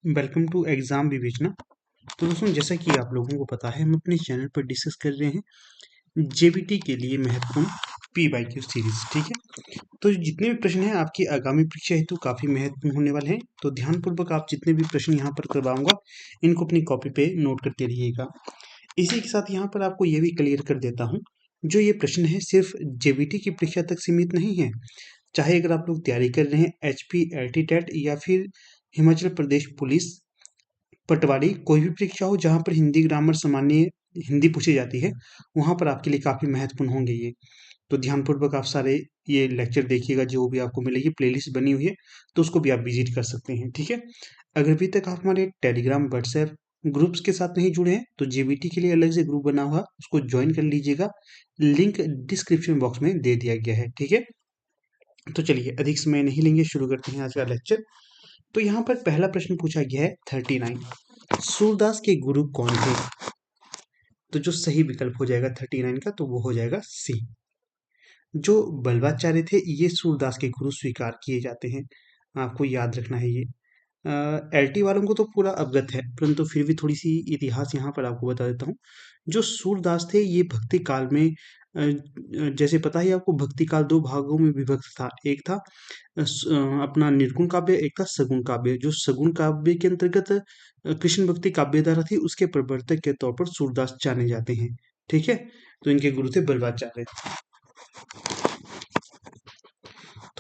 Welcome to exam विवेचना। तो दोस्तों, जैसा कि आप लोगों को पता है, हम अपने चैनल पर डिस्कस कर रहे हैं जेबीटी के लिए महत्वपूर्ण पी सीरीज। ठीक है, तो जितने भी प्रश्न हैं आपकी आगामी परीक्षा हेतु काफी महत्वपूर्ण होने वाले हैं। तो ध्यानपूर्वक आप जितने भी प्रश्न यहाँ पर करवाऊंगा, इनको अपनी कॉपी पे नोट करते रहिएगा। इसी के साथ यहाँ पर आपको ये भी क्लियर कर देता हूँ, जो ये प्रश्न है सिर्फ जेबीटी की परीक्षा तक सीमित नहीं है। चाहे अगर आप लोग तैयारी कर रहे हैं एचपी एलटी टेट या फिर हिमाचल प्रदेश पुलिस पटवारी, कोई भी परीक्षा हो जहाँ पर हिंदी ग्रामर सामान्य हिंदी पूछी जाती है, वहाँ पर आपके लिए काफ़ी महत्वपूर्ण होंगे ये। तो ध्यानपूर्वक आप सारे ये लेक्चर देखिएगा, जो भी आपको मिलेगी प्लेलिस्ट बनी हुई है, तो उसको भी आप विजिट कर सकते हैं। ठीक है, अगर अभी तक आप हमारे टेलीग्राम व्हाट्सएप ग्रुप्स के साथ नहीं जुड़े हैं, तो जेबीटी के लिए अलग से ग्रुप बना हुआ, उसको ज्वाइन कर लीजिएगा। लिंक डिस्क्रिप्शन बॉक्स में दे दिया गया है। ठीक है, तो चलिए अधिक समय नहीं लेंगे, शुरू करते हैं आज का लेक्चर। तो यहाँ पर पहला प्रश्न पूछा गया है 39, सूरदास के गुरु कौन थे? तो जो सही विकल्प हो जाएगा 39 का, तो वो हो जाएगा सी। जो बल्वाचार्य थे, ये सूरदास के गुरु स्वीकार किए जाते हैं, आपको याद रखना है ये। एलटी वालों को तो पूरा अवगत है, परंतु फिर भी थोड़ी सी इतिहास यहाँ पर आपको बता देता हूँ। जो सूरदास थे, ये भक्ति काल में जैसे पता ही आपको, भक्ति काल दो भागों में विभक्त था। एक था अपना निर्गुण काव्य, एक था सगुण काव्य। जो सगुण काव्य के अंतर्गत कृष्ण भक्ति काव्य धारा थी, उसके प्रवर्तक के तौर पर सूरदास जाने जाते हैं। ठीक है, तो इनके गुरु थे बल्वाचार्य।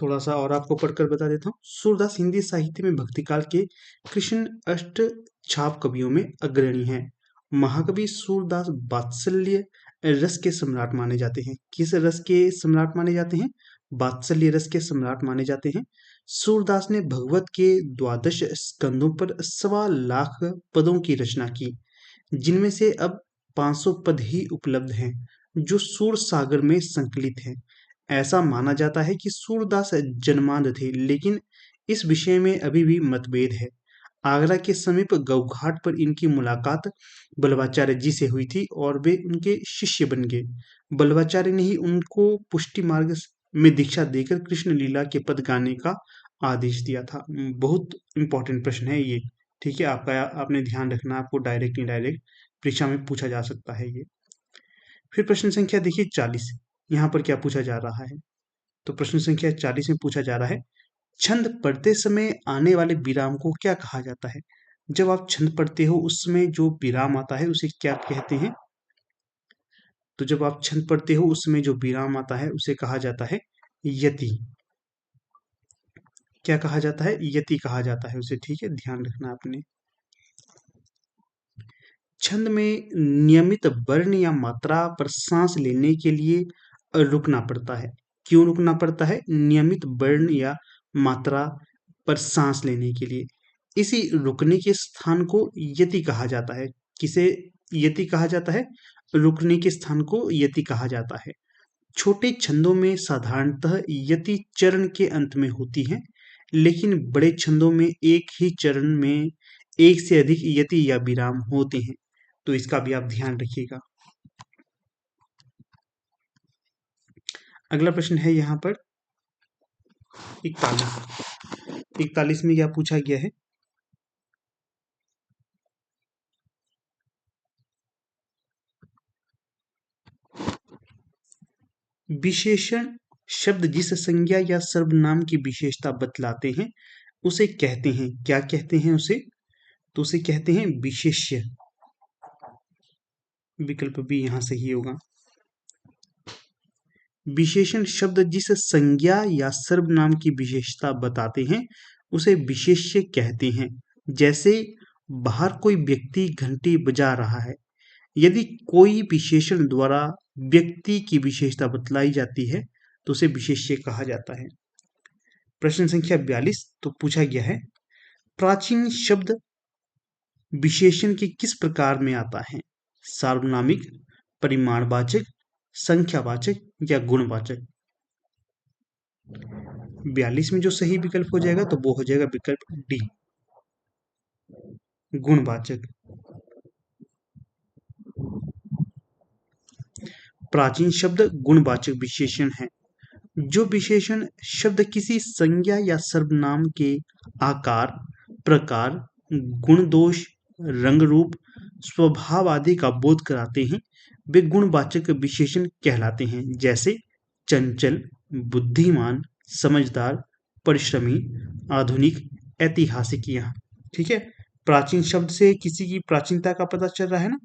थोड़ा सा और आपको पढ़कर बता देता हूँ। सूरदास हिंदी साहित्य में भक्ति काल के कृष्ण अष्ट छाप कवियों में अग्रणी हैं। महाकवि सूरदास वात्सल्य रस के सम्राट माने जाते हैं। किस रस के सम्राट माने जाते हैं? वात्सल्य रस के सम्राट माने जाते हैं। सूरदास ने भगवत के 12 स्कंदों पर 1.25 लाख पदों की रचना की, जिनमें से अब 500 पद ही उपलब्ध हैं, जो सूर सागर में संकलित हैं। ऐसा माना जाता है कि सूरदास जन्मांध थे, लेकिन इस विषय में अभी भी मतभेद है। आगरा के समीप गौघाट पर इनकी मुलाकात बल्वाचार्य जी से हुई थी और वे उनके शिष्य बन गए। बल्वाचार्य ने ही उनको पुष्टि मार्ग में दीक्षा देकर कृष्ण लीला के पद गाने का आदेश दिया था। बहुत इंपॉर्टेंट प्रश्न है ये। ठीक है, आपका आपने ध्यान रखना, आपको डायरेक्ट इनडायरेक्ट परीक्षा में पूछा जा सकता है ये। फिर प्रश्न संख्या देखिए 40, यहाँ पर क्या पूछा जा रहा है? तो प्रश्न संख्या 40 में पूछा जा रहा है, छंद पढ़ते समय आने वाले विराम को क्या कहा जाता है? जब आप छंद पढ़ते हो उस समय जो विराम आता है, उसे क्या कहते हैं? तो जब आप छंद पढ़ते हो उस समय जो विराम आता है, उसे कहा जाता है यति। क्या कहा जाता है? यति कहा जाता है उसे। ठीक है, ध्यान रखना आपने। छंद में नियमित वर्ण या मात्रा पर सांस लेने के लिए रुकना पड़ता है। क्यों रुकना पड़ता है? नियमित वर्ण या मात्रा पर सांस लेने के लिए। इसी रुकने के स्थान को यति कहा जाता है। किसे यति कहा जाता है? रुकने के स्थान को यति कहा जाता है। छोटे छंदों में साधारणतः यति चरण के अंत में होती है, लेकिन बड़े छंदों में एक ही चरण में एक से अधिक यति या विराम होते हैं। तो इसका भी आप ध्यान रखिएगा। अगला प्रश्न है यहाँ पर 41 में क्या पूछा गया है? विशेषण शब्द जिस संज्ञा या सर्वनाम की विशेषता बतलाते हैं, उसे कहते हैं, क्या कहते हैं उसे? तो उसे कहते हैं विशेष्य। विकल्प भी यहाँ सही होगा। विशेषण शब्द जिस संज्ञा या सर्वनाम की विशेषता बताते हैं, उसे विशेष्य कहते हैं। जैसे बाहर कोई व्यक्ति घंटी बजा रहा है। यदि कोई विशेषण द्वारा व्यक्ति की विशेषता बतलाई जाती है, तो उसे विशेष्य कहा जाता है। प्रश्न संख्या 42, तो पूछा गया है, प्राचीन शब्द विशेषण के किस प्रकार में आता है? सार्वनामिक, परिमाणवाचक, संख्यावाचक या गुणवाचक? 42 में जो सही विकल्प हो जाएगा, तो वो हो जाएगा विकल्प डी, गुणवाचक। प्राचीन शब्द गुणवाचक विशेषण है। जो विशेषण शब्द किसी संज्ञा या सर्वनाम के आकार, प्रकार, गुण दोष, रंग रूप, स्वभाव आदि का बोध कराते हैं, वे गुणवाचक विशेषण कहलाते हैं। जैसे चंचल, बुद्धिमान, समझदार, परिश्रमी, आधुनिक, ऐतिहासिक। यहाँ ठीक है, प्राचीन शब्द से किसी की प्राचीनता का पता चल रहा है ना,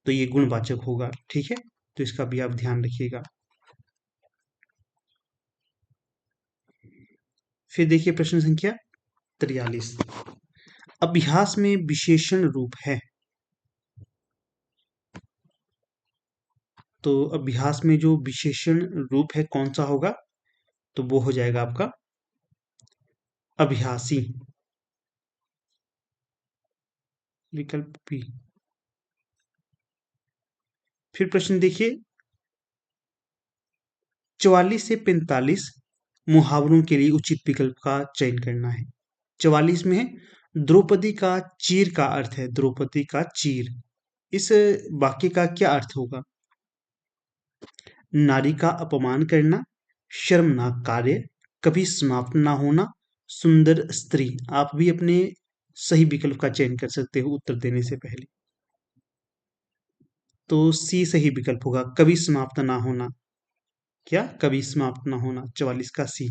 तो ये गुणवाचक होगा। ठीक है, तो इसका भी आप ध्यान रखिएगा। फिर देखिए प्रश्न संख्या 43। अभ्यास में विशेषण रूप है। तो अभ्यास में जो विशेषण रूप है कौन सा होगा, तो वो हो जाएगा आपका अभ्यासी। विकल्प बी। फिर प्रश्न देखिए 44 से 45 मुहावरों के लिए उचित विकल्प का चयन करना है। 44 में है द्रौपदी का चीर का अर्थ है, द्रौपदी का चीर। इस वाक्य का क्या अर्थ होगा? नारी का अपमान करना, शर्मनाक कार्य, कभी समाप्त ना होना, सुंदर स्त्री। आप भी अपने सही विकल्प का चयन कर सकते हो उत्तर देने से पहले। तो सी सही विकल्प होगा, कभी समाप्त ना होना। क्या कभी समाप्त ना होना? 44 का सी।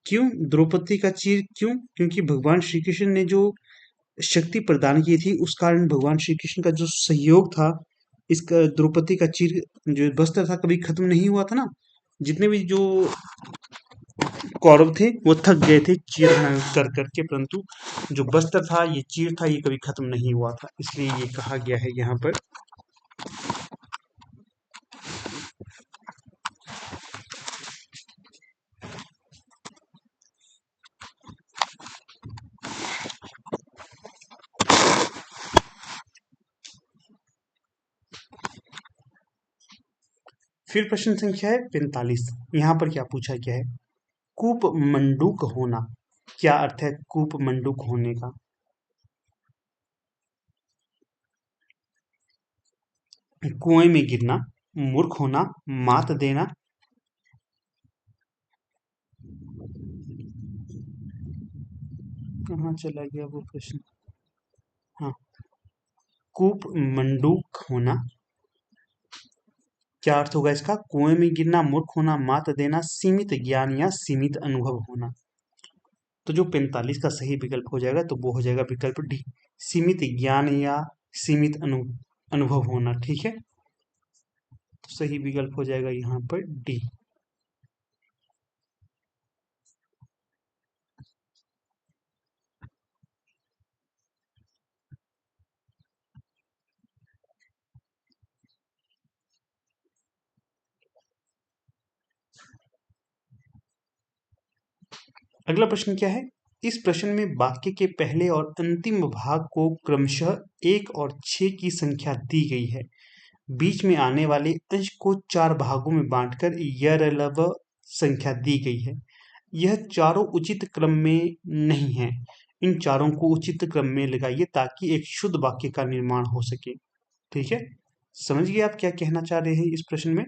क्यों द्रौपदी का चीर? क्यों? क्योंकि भगवान श्री कृष्ण ने जो शक्ति प्रदान की थी, उस कारण भगवान श्री कृष्ण का जो सहयोग था, इसका द्रौपदी का चीर जो वस्त्र था कभी खत्म नहीं हुआ था ना। जितने भी जो कौरव थे वो थक गए थे चीर कर करके, परंतु जो वस्त्र था, ये चीर था, ये कभी खत्म नहीं हुआ था, इसलिए ये कहा गया है यहाँ पर। फिर प्रश्न संख्या है 45। यहाँ पर क्या पूछा गया है? कूप मंडूक होना। क्या अर्थ है कूप मंडूक होने का? कुएं में गिरना, मूर्ख होना, मात देना। कहाँ चला गया वो प्रश्न? हाँ, कूप मंडूक होना। क्या अर्थ होगा इसका? कुएं में गिरना, मूर्ख होना, मात देना, सीमित ज्ञान या सीमित अनुभव होना। तो जो 45 का सही विकल्प हो जाएगा, तो वो हो जाएगा विकल्प डी, सीमित ज्ञान या सीमित अनुभव होना। ठीक है, तो सही विकल्प हो जाएगा यहाँ पर डी। अगला प्रश्न क्या है? इस प्रश्न में वाक्य के पहले और अंतिम भाग को क्रमशः 1 और 6 की संख्या दी गई है। बीच में आने वाले अंश को 4 भागों में बांटकर यरलव संख्या दी गई है। यह चारों उचित क्रम में नहीं है। इन चारों को उचित क्रम में लगाइए ताकि एक शुद्ध वाक्य का निर्माण हो सके। ठीक है, समझ गए आप क्या कहना चाह रहे हैं इस प्रश्न में?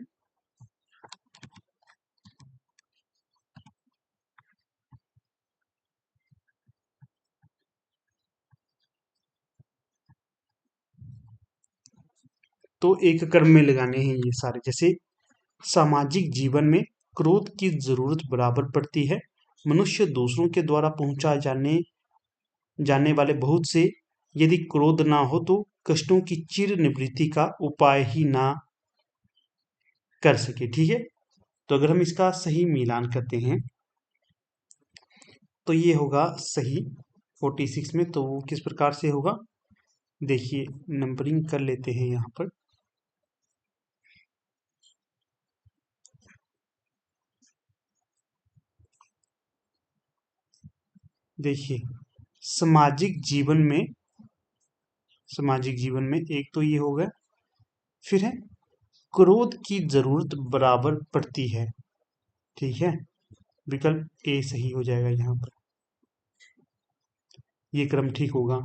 तो एक क्रम में लगाने हैं ये सारे। जैसे सामाजिक जीवन में क्रोध की जरूरत बराबर पड़ती है। मनुष्य दूसरों के द्वारा पहुंचा जाने जाने वाले बहुत से, यदि क्रोध ना हो तो कष्टों की चिर निवृत्ति का उपाय ही ना कर सके। ठीक है, तो अगर हम इसका सही मिलान करते हैं तो ये होगा सही 46 में। तो वो किस प्रकार से होगा, देखिए नंबरिंग कर लेते हैं यहाँ पर। देखिए सामाजिक जीवन में एक तो ये होगा, फिर है क्रोध की जरूरत बराबर पड़ती है। ठीक है, विकल्प ए सही हो जाएगा यहाँ पर। ये क्रम ठीक होगा।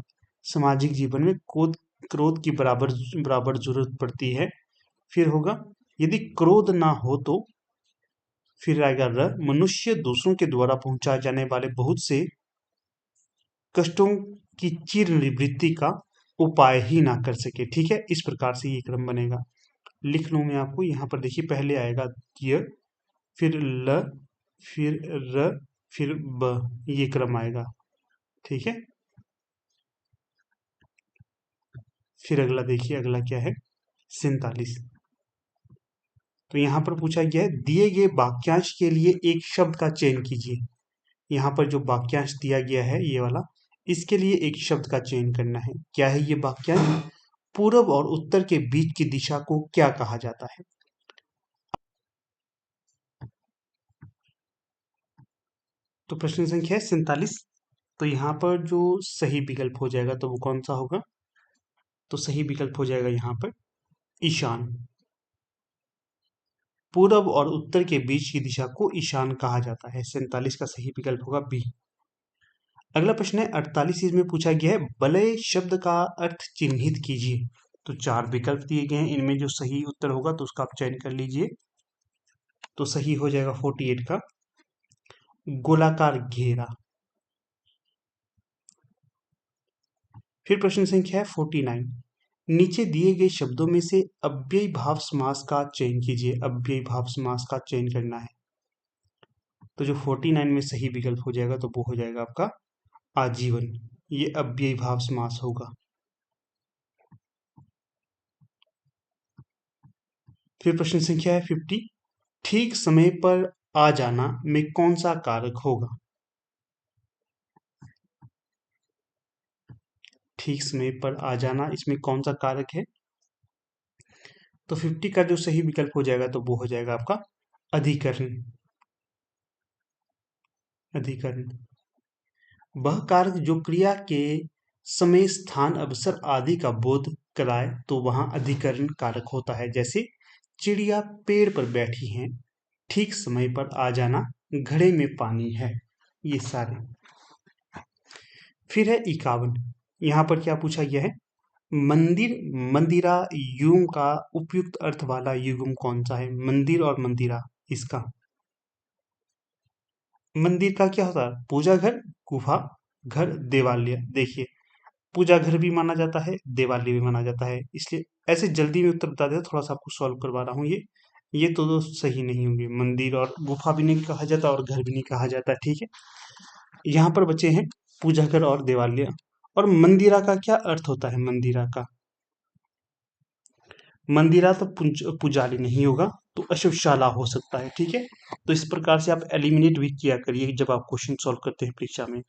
सामाजिक जीवन में क्रोध क्रोध की बराबर बराबर जरूरत पड़ती है। फिर होगा यदि क्रोध ना हो तो, फिर आएगा र, मनुष्य दूसरों के द्वारा पहुंचाए जाने वाले बहुत से कष्टों की चिर निवृत्ति का उपाय ही ना कर सके। ठीक है, इस प्रकार से ये क्रम बनेगा। लिख लूं मैं आपको, यहाँ पर देखिए पहले आएगा य, फिर ल, फिर र, फिर ब, ये क्रम आएगा। ठीक है, फिर अगला देखिए, अगला क्या है 47। तो यहाँ पर पूछा गया है दिए गए वाक्यांश के लिए एक शब्द का चयन कीजिए। यहाँ पर जो वाक्यांश दिया गया है ये वाला, इसके लिए एक शब्द का चयन करना है। क्या है ये वाक्यांश? पूर्व और उत्तर के बीच की दिशा को क्या कहा जाता है? तो प्रश्न संख्या है 47। तो यहाँ पर जो सही विकल्प हो जाएगा तो वो कौन सा होगा? तो सही विकल्प हो जाएगा यहाँ पर ईशान। पूर्व और उत्तर के बीच की दिशा को ईशान कहा जाता है। 47 का सही विकल्प होगा बी। अगला प्रश्न है 48। इसमें पूछा गया है वलय शब्द का अर्थ चिन्हित कीजिए। तो चार विकल्प दिए गए हैं, इनमें जो सही उत्तर होगा तो उसका आप चयन कर लीजिए। तो सही हो जाएगा 48 का गोलाकार घेरा। फिर प्रश्न संख्या है 49। नीचे दिए गए शब्दों में से अव्ययी भाव समास का चयन कीजिए। अव्ययी भाव समास का चयन करना है। तो जो 49 में सही विकल्प हो जाएगा तो वो हो जाएगा आपका आजीवन। ये अव्ययी भाव समास होगा। फिर प्रश्न संख्या है 50। ठीक समय पर आ जाना में कौन सा कारक होगा? ठीक समय पर आ जाना, इसमें कौन सा कारक है? तो 50 का जो सही विकल्प हो जाएगा तो वो हो जाएगा आपका अधिकरण। अधिकरण वह कारक जो क्रिया के समय स्थान अवसर आदि का बोध कराए तो वहां अधिकरण कारक होता है। जैसे चिड़िया पेड़ पर बैठी हैं, ठीक समय पर आ जाना, घड़े में पानी है, ये सारे। फिर है 51। यहाँ पर क्या पूछा गया है? मंदिर मंदिरा युग्म का उपयुक्त अर्थ वाला युग्म कौन सा है? मंदिर और मंदिरा, इसका मंदिर का क्या होता है? पूजा घर, गुफा घर, देवालय। देखिए पूजा घर भी माना जाता है, देवालय भी माना जाता है, इसलिए ऐसे जल्दी में उत्तर बता देता, थोड़ा सा आपको सॉल्व करवा रहा हूँ। ये तो दोस्त सही नहीं होंगे। मंदिर और गुफा भी नहीं कहा जाता और घर भी नहीं कहा जाता। ठीक है, यहाँ पर बचे हैं पूजा घर और देवालय। और मंदिरा का क्या अर्थ होता है? मंदिरा का, मंदिरा तो पुजारी नहीं होगा, तो अशुभशाला हो सकता है। ठीक है, तो इस प्रकार से आप एलिमिनेट भी किया करिए जब आप क्वेश्चन सॉल्व करते हैं परीक्षा में।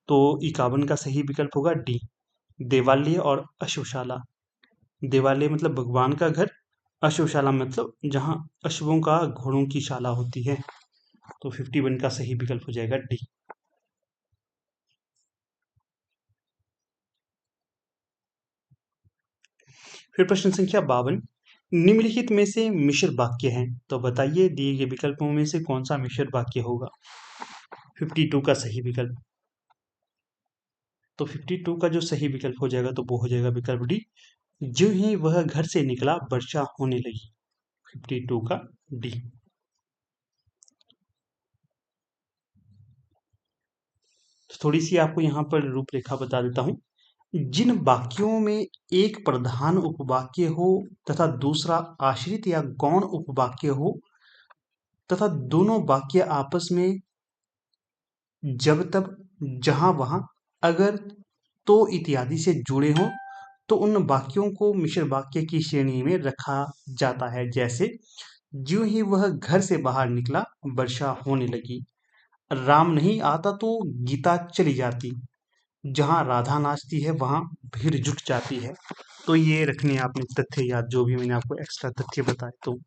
तो 51 का सही विकल्प होगा डी, देवालय और अशुभशाला। देवालय मतलब भगवान का घर, अशुभशाला मतलब जहाँ अशुभों का घोड़ों की शाला होती है। तो 51 का सही विकल्प हो जाएगा डी। फिर प्रश्न संख्या 52। निम्नलिखित में से मिश्र वाक्य है, तो बताइए दिए गए विकल्पों में से कौन सा मिश्र वाक्य होगा? 52 का सही विकल्प। तो 52 का जो सही विकल्प हो जाएगा तो वो हो जाएगा विकल्प डी, जो ही वह घर से निकला वर्षा होने लगी। 52 का डी। तो थोड़ी सी आपको यहाँ पर रूपरेखा बता देता हूँ। जिन वाक्यों में एक प्रधान उपवाक्य हो तथा दूसरा आश्रित या गौण उपवाक्य हो तथा दोनों वाक्य आपस में जब तब जहां वहां अगर तो इत्यादि से जुड़े हों तो उन वाक्यों को मिश्र वाक्य की श्रेणी में रखा जाता है। जैसे ज्यों ही वह घर से बाहर निकला वर्षा होने लगी, राम नहीं आता तो गीता चली जाती, जहां राधा नाचती है वहां भीड़ जुट जाती है। तो ये रखने आपने तथ्य याद, जो भी मैंने आपको एक्स्ट्रा तथ्य बताए। तो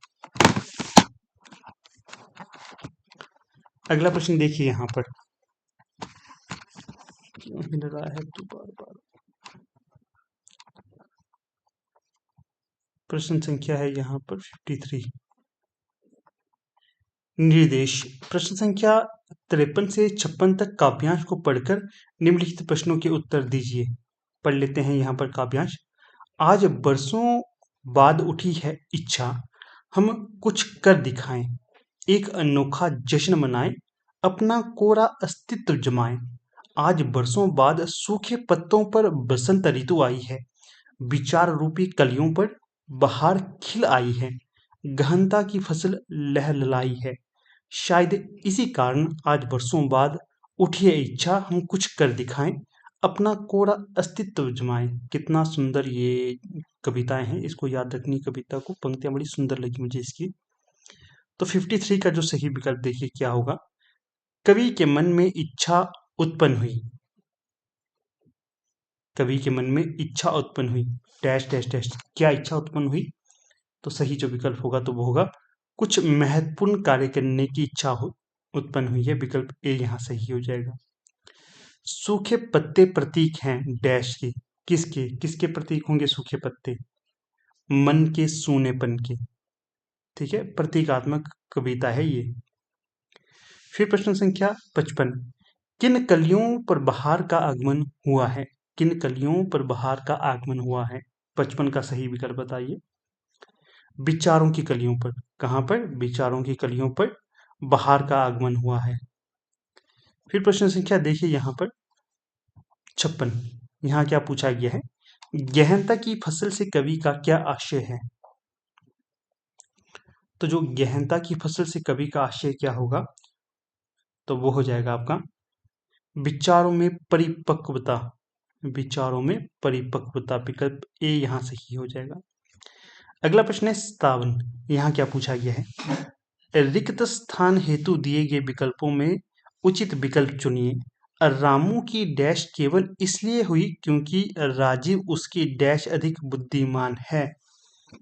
अगला प्रश्न देखिए यहाँ पर, क्यों हिल रहा है तो बार बार। प्रश्न संख्या है यहाँ पर 53। निर्देश। प्रश्न संख्या 53 से 56 तक काव्यांश को पढ़कर निम्नलिखित प्रश्नों के उत्तर दीजिए। पढ़ लेते हैं यहाँ पर काव्यांश। आज बरसों बाद उठी है इच्छा, हम कुछ कर दिखाएं, एक अनोखा जश्न मनाएं, अपना कोरा अस्तित्व जमाएं। आज बरसों बाद सूखे पत्तों पर बसंत ऋतु आई है। विचार रूपी कलियों पर बहार खिल आई है। गहनता की फसल लहलहाई है। शायद इसी कारण आज बरसों बाद उठी है इच्छा हम कुछ कर दिखाएं, अपना कोरा अस्तित्व जमाएं। कितना सुंदर ये कविताएं हैं, इसको याद रखनी कविता को। पंक्तियां बड़ी सुंदर लगी मुझे इसकी। तो 53 का जो सही विकल्प देखिए क्या होगा। कवि के मन में इच्छा उत्पन्न हुई। कवि के मन में इच्छा उत्पन्न हुई, डैश डैश डैश। क्या इच्छा उत्पन्न हुई? तो सही जो विकल्प होगा तो वो होगा कुछ महत्वपूर्ण कार्य करने की इच्छा हो उत्पन्न हुई है। विकल्प ए यहाँ सही हो जाएगा। सूखे पत्ते प्रतीक हैं डैश के। किसके किसके प्रतीक होंगे सूखे पत्ते? मन के सूनेपन के। ठीक है, प्रतीकात्मक कविता है ये। फिर प्रश्न संख्या 55। किन कलियों पर बहार का आगमन हुआ है? किन कलियों पर बहार का आगमन हुआ है? 55 का सही विकल्प बताइए। विचारों की कलियों पर। कहां पर? विचारों की कलियों पर बहार का आगमन हुआ है। फिर प्रश्न संख्या देखिए यहां पर 56। यहां क्या पूछा गया है? गहनता की फसल से कवि का क्या आशय है? तो जो गहनता की फसल से कवि का आशय क्या होगा? तो वो हो जाएगा आपका विचारों में परिपक्वता। विचारों में परिपक्वता। विकल्प ए यहां सही हो जाएगा। अगला प्रश्न है 57। यहां क्या पूछा गया है? रिक्त स्थान हेतु दिए गए विकल्पों में उचित विकल्प चुनिए। रामू की डैश केवल इसलिए हुई क्योंकि राजीव उसकी डैश अधिक बुद्धिमान है।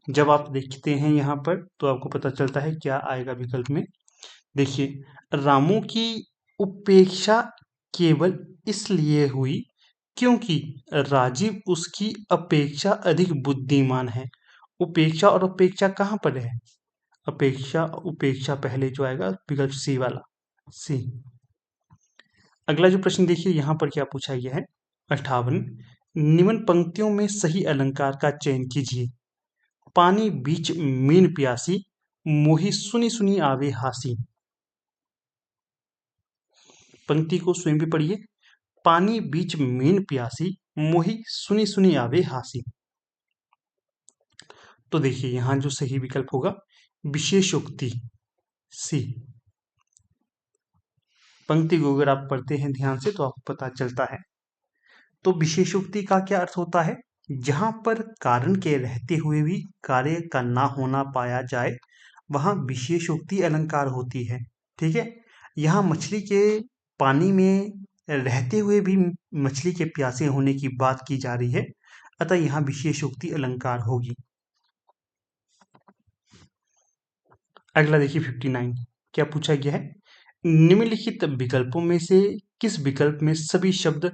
जब आप देखते हैं यहाँ पर तो आपको पता चलता है क्या आएगा विकल्प में। देखिए, रामू की उपेक्षा केवल इसलिए हुई क्योंकि राजीव उसकी अपेक्षा अधिक बुद्धिमान है। उपेक्षा और अपेक्षा कहाँ पर है? अपेक्षा उपेक्षा पहले जो आएगा विकल्प सी वाला, सी। अगला जो प्रश्न देखिए यहाँ पर क्या पूछा गया है। 58। निम्न पंक्तियों में सही अलंकार का चयन कीजिए। पानी बीच मीन प्यासी, मोही सुनी सुनी आवे हासी। पंक्ति को स्वयं भी पढ़िए। पानी बीच मीन प्यासी, मोही सुनी सुनी आवे हासी। तो देखिए यहां जो सही विकल्प होगा विशेषोक्ति, सी। पंक्ति को अगर आप पढ़ते हैं ध्यान से तो आपको पता चलता है। तो विशेषोक्ति का क्या अर्थ होता है? जहां पर कारण के रहते हुए भी कार्य का ना होना पाया जाए वहां विशेषोक्ति अलंकार होती है। ठीक है, यहाँ मछली के पानी में रहते हुए भी मछली के प्यासे होने की बात की जा रही है, अतः यहाँ विशेषोक्ति अलंकार होगी। अगला देखिए 59। क्या पूछा गया है? निम्नलिखित विकल्पों में से किस विकल्प में सभी शब्द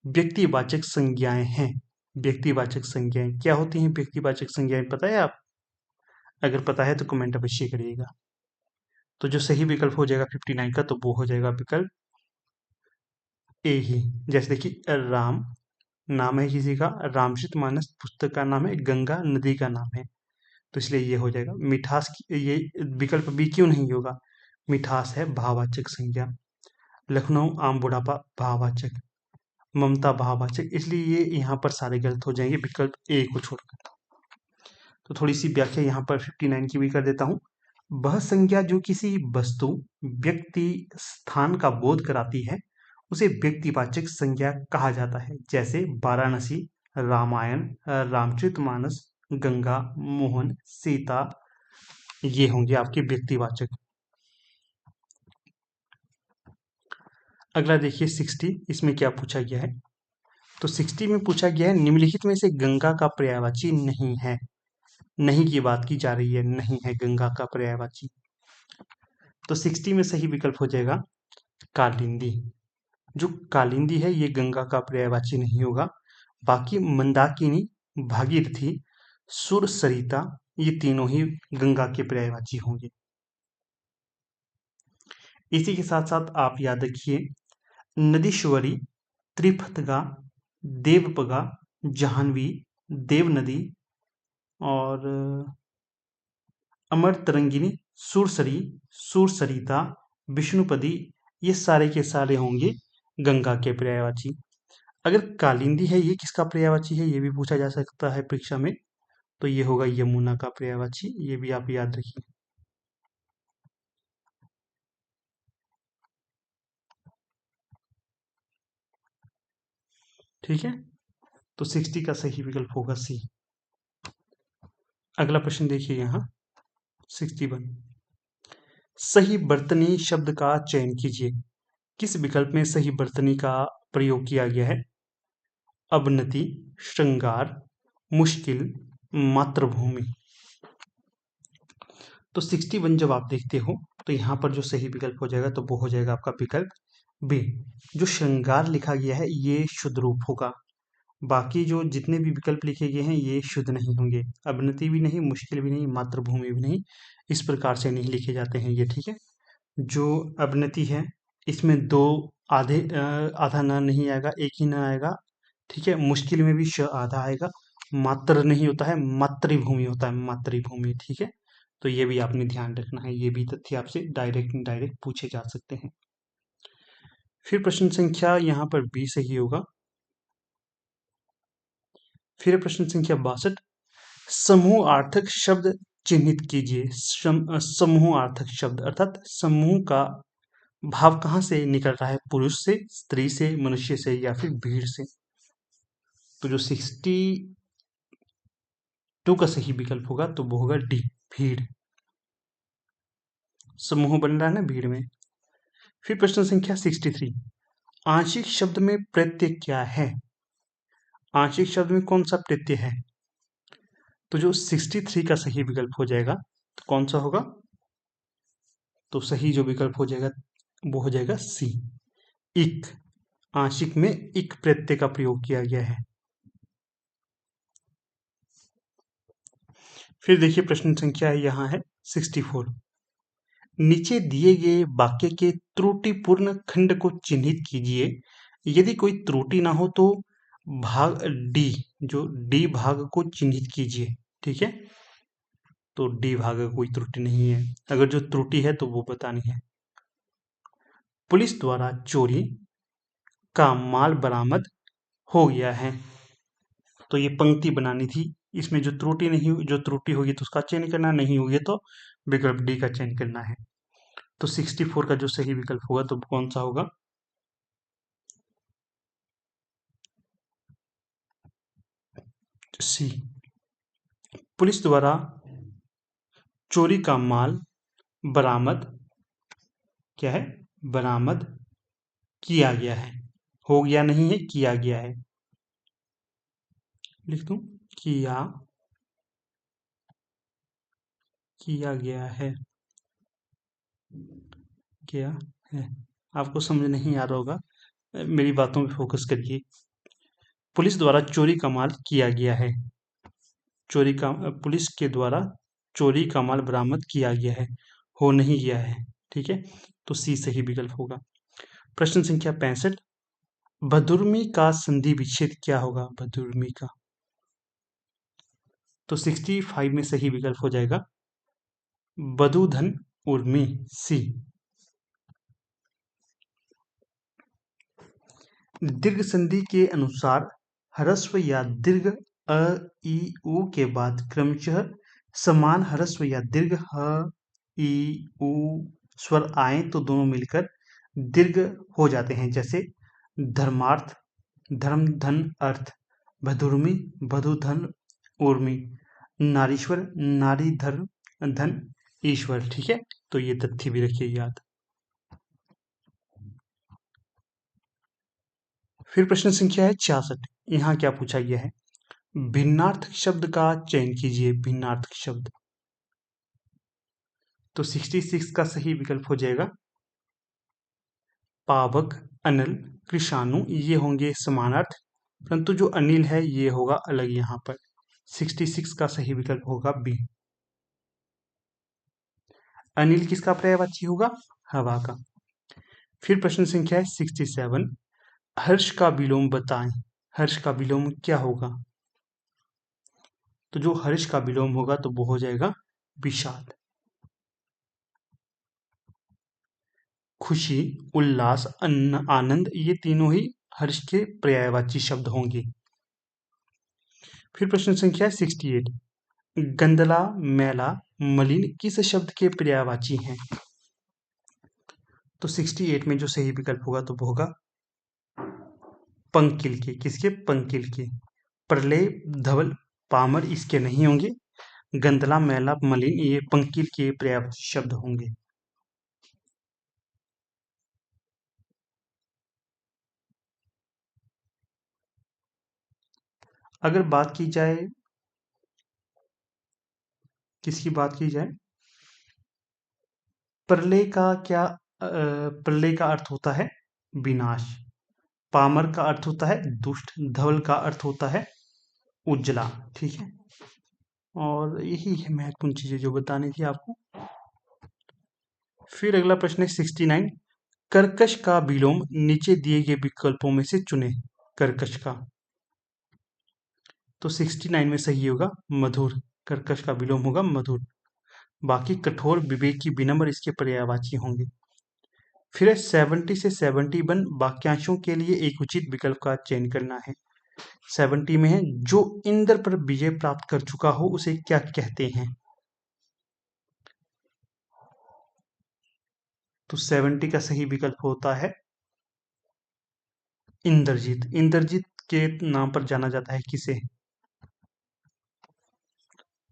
व्यक्तिवाचक संज्ञाएं हैं? व्यक्तिवाचक संज्ञाएं क्या होती हैं? व्यक्तिवाचक संज्ञाएं पता है आप? अगर पता है तो कमेंट अवश्य करिएगा। तो जो सही विकल्प हो जाएगा 59 का तो वो हो जाएगा विकल्प ए ही। जैसे देखिए राम नाम है किसी का, रामचरितमानस पुस्तक का नाम है, गंगा नदी का नाम है, तो इसलिए ये हो जाएगा। मिठास ये विकल्प बी क्यों नहीं होगा? मिठास है भाववाचक संज्ञा। लखनऊ आम बुढ़ापा भाववाचक। ममता भाववाचक, इसलिए ये यहाँ पर सारे गलत हो जाएंगे विकल्प ए को छोड़कर। तो थोड़ी सी व्याख्या यहाँ पर 59 की भी कर देता हूँ। वह संज्ञा जो किसी वस्तु, व्यक्ति, स्थान का बोध कराती है उसे व्यक्तिवाचक संज्ञा कहा जाता है। जैसे वाराणसी, रामायण, रामचरितमानस, गंगा, मोहन, सीता, ये होंगे आपके व्यक्तिवाचक। अगला देखिए 60। इसमें क्या पूछा गया है? तो 60 में पूछा गया है निम्नलिखित में से गंगा का पर्यायवाची नहीं है। नहीं की बात की जा रही है, नहीं है गंगा का पर्यायवाची। तो 60 में सही विकल्प हो जाएगा कालिंदी। जो कालिंदी है ये गंगा का पर्यायवाची नहीं होगा। बाकी मंदाकिनी, भागीरथी, सुर, सरिता, ये तीनों ही गंगा के पर्यायवाची होंगे। इसी के साथ साथ आप याद रखिए नदीश्वरी, त्रिफतगा, देवपगा, जाह्नवी, देवनदी और अमर तरंगिनी, सुरसरी, सुरसरिता, विष्णुपदी, ये सारे के सारे होंगे गंगा के पर्यायवाची। अगर कालिंदी है ये किसका पर्यायवाची है, ये भी पूछा जा सकता है परीक्षा में। तो ये होगा यमुना का पर्यायवाची, ये भी आप याद रखिए। ठीक है, तो 60 का सही विकल्प होगा सी। अगला प्रश्न देखिए यहाँ 61। सही बर्तनी शब्द का चयन कीजिए। किस विकल्प में सही बर्तनी का प्रयोग किया गया है? अवनति, श्रृंगार, मुश्किल, मातृभूमि। तो 61 जब आप देखते हो तो यहाँ पर जो सही विकल्प हो जाएगा तो वो हो जाएगा आपका विकल्प बी। जो श्रृंगार लिखा गया है ये शुद्ध रूप होगा, बाकी जो जितने भी विकल्प लिखे गए हैं ये शुद्ध नहीं होंगे। अवनति भी नहीं, मुश्किल भी नहीं, मातृभूमि भी नहीं, इस प्रकार से नहीं लिखे जाते हैं ये। ठीक है, जो अवनति है इसमें दो आधा न नहीं आएगा, एक ही न आएगा। ठीक है, मुश्किल में भी श आधा आएगा, मात्र नहीं होता है, मातृभूमि होता है, मातृभूमि। ठीक है, तो ये भी आपने ध्यान रखना है, ये भी तथ्य आपसे डायरेक्ट इनडायरेक्ट पूछे जा सकते हैं। फिर प्रश्न संख्या यहाँ पर 20 सही होगा। फिर प्रश्न संख्या 62। समूहार्थक शब्द चिन्हित कीजिए। समूहार्थक शब्द अर्थात समूह का भाव कहाँ से निकल रहा है? पुरुष से, स्त्री से, मनुष्य से या फिर भीड़ से? तो जो 62 का सही विकल्प होगा तो वो होगा डी, भीड़। समूह बन रहा है ना भीड़ में। फिर प्रश्न संख्या 63। आंशिक शब्द में प्रत्यय क्या है? आंशिक शब्द में कौन सा प्रत्यय है? तो जो 63 का सही विकल्प हो जाएगा तो कौन सा होगा? तो सही जो विकल्प हो जाएगा वो हो जाएगा सी, इक। आंशिक में इक प्रत्यय का प्रयोग किया गया है। फिर देखिए प्रश्न संख्या यहाँ है 64। नीचे दिए गए वाक्य के त्रुटिपूर्ण खंड को चिन्हित कीजिए। यदि कोई त्रुटि ना हो तो भाग डी, जो डी भाग को चिन्हित कीजिए। ठीक है, तो डी भाग का कोई त्रुटि नहीं है, अगर जो त्रुटि है तो वो बतानी है। पुलिस द्वारा चोरी का माल बरामद हो गया है। तो ये पंक्ति बनानी थी, इसमें जो त्रुटि नहीं, जो त्रुटि होगी तो उसका चयन करना, नहीं होगी तो विकल्प डी का चयन करना है। तो 64 का जो सही विकल्प होगा तो कौन सा होगा? सी, पुलिस द्वारा चोरी का माल बरामद, क्या है? बरामद किया गया है, हो गया नहीं है, किया गया है। लिख दूं, किया किया गया है, क्या है। आपको समझ नहीं आ रहा होगा, मेरी बातों पे फोकस करिए। पुलिस द्वारा चोरी का माल किया गया है, चोरी का पुलिस के द्वारा चोरी का माल बरामद किया गया है, हो नहीं गया है। ठीक है, तो सी सही विकल्प होगा। प्रश्न संख्या 65। बदुर्मी का संधि विच्छेद क्या होगा? बदुर्मी का, तो 65 में सही विकल्प हो जाएगा बधुधन उर्मी, सी। दीर्घ संधि के अनुसार ह्रस्व या दीर्घ अ, ई, उ के बाद क्रमशः समान ह्रस्व या दीर्घ ह, ई, उ स्वर आए तो दोनों मिलकर दीर्घ हो जाते हैं, जैसे धर्मार्थ, धर्म धन अर्थ, भदुर्मी, भदुधन उर्मी, नारीश्वर, नारी धर्म धन ईश्वर। ठीक है, तो ये तथ्य भी रखिए याद। फिर प्रश्न संख्या है 66। यहाँ क्या पूछा गया है? भिन्नार्थक शब्द का चयन कीजिए। भिन्नार्थक शब्द, तो 66 का सही विकल्प हो जाएगा पावक, अनल, कृषाणु, ये होंगे समानार्थ, परंतु जो अनिल है ये होगा अलग यहाँ पर। 66 का सही विकल्प होगा बी। अनिल किसका पर्यायवाची होगा? हवा का। फिर प्रश्न संख्या है 67। हर्ष का विलोम बताएं। हर्ष का विलोम क्या होगा? तो जो हर्ष का विलोम होगा तो वो हो जाएगा विषाद। खुशी, उल्लास, आनंद, ये तीनों ही हर्ष के पर्यायवाची शब्द होंगे। फिर प्रश्न संख्या 68, गंदला, मैला, मलिन किस शब्द के पर्यायवाची हैं? तो 68 में जो सही विकल्प होगा तो वो होगा पंकिल के। किसके? पंकिल के। प्रलय, धवल, पामर इसके नहीं होंगे। गंदला, मैला, मलिन ये पंकिल के पर्यायवाची शब्द होंगे। अगर बात की जाए, किसकी बात की जाए, प्रलय का क्या प्रलय का अर्थ होता है विनाश। पामर का अर्थ होता है दुष्ट। धवल का अर्थ होता है उजला। ठीक है, और यही है महत्वपूर्ण चीजें जो बतानी थी आपको। फिर अगला प्रश्न है 69, कर्कश का विलोम नीचे दिए गए विकल्पों में से चुने। कर्कश का, तो 69 में सही होगा मधुर। कर्कश का विलोम होगा मधुर। बाकी कठोर, विवेकी, विनम्र इसके पर्यायवाची होंगे। फिर 70 से 71 वाक्यांशों के लिए एक उचित विकल्प का चयन करना है। 70 में है, जो इंद्र पर विजय प्राप्त कर चुका हो उसे क्या कहते हैं? तो 70 का सही विकल्प होता है इंद्रजीत। इंद्रजीत के नाम पर जाना जाता है किसे?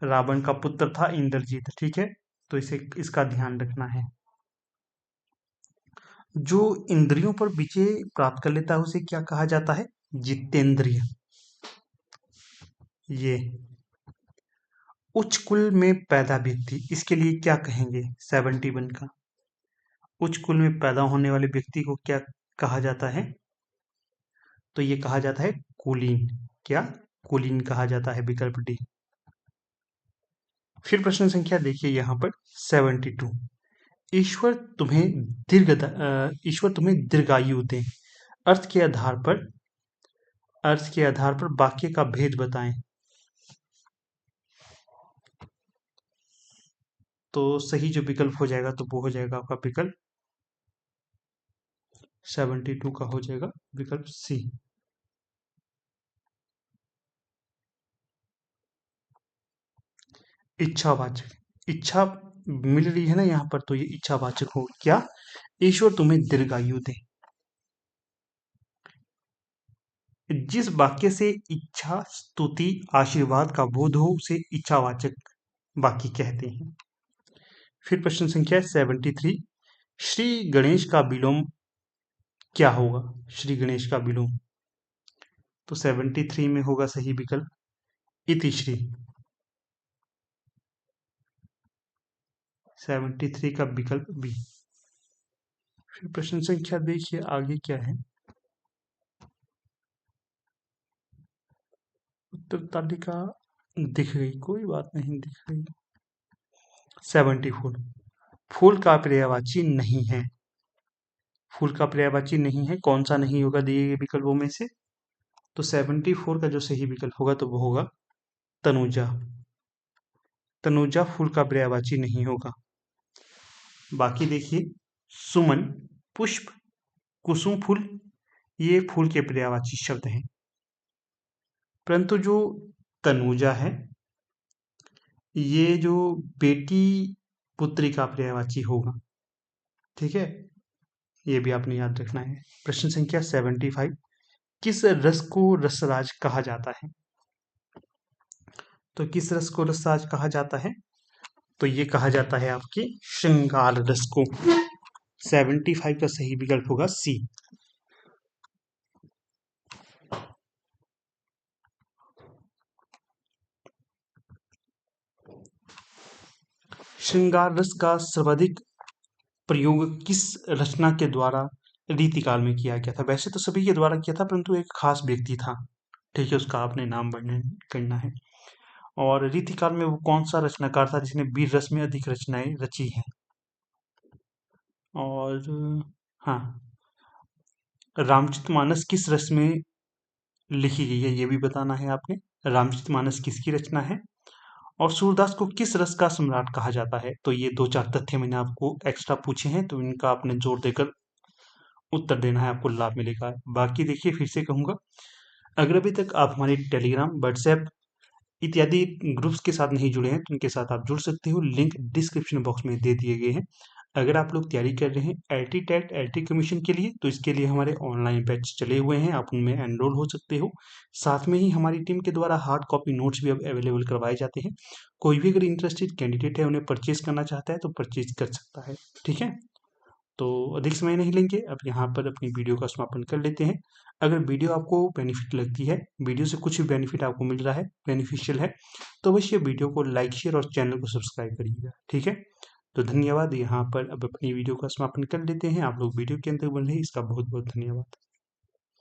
रावण का पुत्र था इंद्रजीत। ठीक है, तो इसे इसका ध्यान रखना है। जो इंद्रियों पर विजय प्राप्त कर लेता है उसे क्या कहा जाता है? जितेंद्रिय। ये उच्च कुल में पैदा व्यक्ति, इसके लिए क्या कहेंगे? 71 का, उच्च कुल में पैदा होने वाले व्यक्ति को क्या कहा जाता है? तो ये कहा जाता है कुलीन। क्या? कुलीन कहा जाता है, विकल्प डी। फिर प्रश्न संख्या देखिए यहाँ पर 72, ईश्वर तुम्हें दीर्घायु दे, अर्थ के आधार पर वाक्य का भेद बताएं। तो सही जो विकल्प हो जाएगा तो वो हो जाएगा आपका विकल्प 72 का हो जाएगा विकल्प सी। इच्छावाचक, इच्छा मिल रही है ना यहाँ पर, तो ये इच्छावाचक हो। क्या? ईश्वर तुम्हें दीर्घायु दे। जिस वाक्य से इच्छा, स्तुति, आशीर्वाद का बोध हो उसे इच्छावाचक वाक्य कहते हैं। फिर प्रश्न संख्या 73, श्री गणेश का विलोम क्या होगा? श्री गणेश का विलोम, तो 73 में होगा सही विकल्प इतिश्री। 73 का विकल्प बी। फिर प्रश्न संख्या देखिए आगे क्या है। उत्तर तालिका दिख गई, कोई बात नहीं, दिख गई। 74, फूल का पर्यायवाची नहीं है। फूल का पर्यायवाची नहीं है, कौन सा नहीं होगा दिए गए विकल्पों में से? तो 74 का जो सही विकल्प होगा तो वो होगा तनुजा। तनुजा फूल का पर्यायवाची नहीं होगा। बाकी देखिए, सुमन, पुष्प, कुसुम फूल ये फूल के पर्यायवाची शब्द हैं, परंतु जो तनुजा है ये जो बेटी, पुत्री का पर्यायवाची होगा। ठीक है, ये भी आपने याद रखना है। प्रश्न संख्या 75, किस रस को रसराज कहा जाता है? तो किस रस को रसराज कहा जाता है? तो ये कहा जाता है आपके श्रृंगार रस को। 75 का सही विकल्प होगा सी। श्रृंगार रस का सर्वाधिक प्रयोग किस रचना के द्वारा रीतिकाल में किया गया था? वैसे तो सभी के द्वारा किया था, परंतु एक खास व्यक्ति था। ठीक है, उसका आपने नाम वर्णन करना है। और रीतिकाल में वो कौन सा रचनाकार था जिसने वीर रस में अधिक रचनाएं रची हैं? और हाँ, रामचरितमानस किस रस में लिखी गई है ये भी बताना है आपने। रामचरितमानस किसकी रचना है? और सूरदास को किस रस का सम्राट कहा जाता है? तो ये 2-4 तथ्य मैंने आपको एक्स्ट्रा पूछे हैं, तो इनका आपने जोर देकर उत्तर देना है, आपको लाभ मिलेगा। बाकी देखिए फिर से कहूँगा, अगर अभी तक आप हमारे टेलीग्राम, व्हाट्सएप इत्यादि ग्रुप्स के साथ नहीं जुड़े हैं तो इनके साथ आप जुड़ सकते हो, लिंक डिस्क्रिप्शन बॉक्स में दे दिए गए हैं। अगर आप लोग तैयारी कर रहे हैं एलटी टेट एलटी कमीशन के लिए, तो इसके लिए हमारे ऑनलाइन बैच चले हुए हैं, आप उनमें एनरोल हो सकते हो। साथ में ही हमारी टीम के द्वारा हार्ड कॉपी नोट्स भी अब अवेलेबल करवाए जाते हैं। कोई भी अगर इंटरेस्टेड कैंडिडेट है, उन्हें परचेज करना चाहता है तो परचेज कर सकता है। ठीक है, तो अधिक समय नहीं लेंगे, अब यहाँ पर अपनी वीडियो का समापन कर लेते हैं। अगर वीडियो आपको बेनिफिट लगती है, वीडियो से कुछ भी बेनिफिट आपको मिल रहा है, बेनिफिशियल है, तो अवश्य वीडियो को लाइक शेयर और चैनल को सब्सक्राइब करिएगा। ठीक है, तो धन्यवाद। यहाँ पर अब अपनी वीडियो का समापन कर लेते हैं। आप लोग वीडियो के अंत तक बन रहे, इसका बहुत बहुत धन्यवाद।